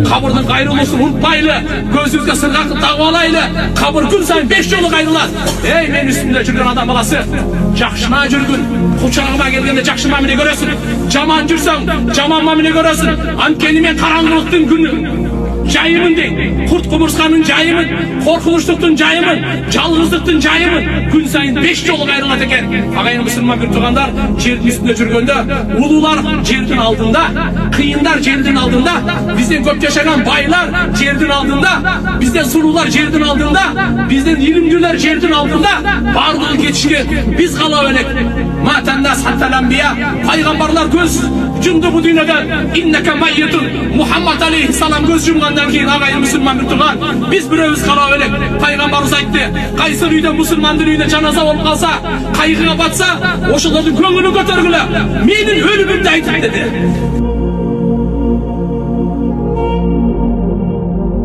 Kabırdan gayrılmasın unutmaylı. Gözünüzge sırgaklı tağvalaylı. Kabır gün sayın 5 yolu gayrılar. Ey men üstümde жүрген adam balası. Жақшына жүргін. Құшағыma келгенде жақшы мамиле көресің. Жаман жүрсең, жаман мамиле көресің. Анткени мен қараңғылықтың күні жайымын дейді. Құрт құмырсқаның жайымын, қорқыныштықтың жайымын, жалғыздықтың жайымын. Күн сайын 5 жолы қайрылады екен. Ағайын мұсылман бір туғандар, жердің үстінде жүргенде, улулар жердің алдында, қиындар жердің алдында, бізден көп жашаған байлар жердің алдында, бізден сұлулар жердің алдында, бізден илімділер жердің алдында, барлығы кетішкен біз қалау елек. Матанда сатталамбия, пайғамбарлар көз жұмды бұл дүниеден, иннека майетун, Мұхаммад алейхиссалам көз жұмғандан кейін ағайын мұсылман бір туған, біз біреуіз қалау елек. Пайғамбарымыз айтты, қайсы үйде мұсылмандың үйде жаназа болып қалса, қайғыға батса, ошылардың көңілін көтергілі, менің өлімімді айтып деді.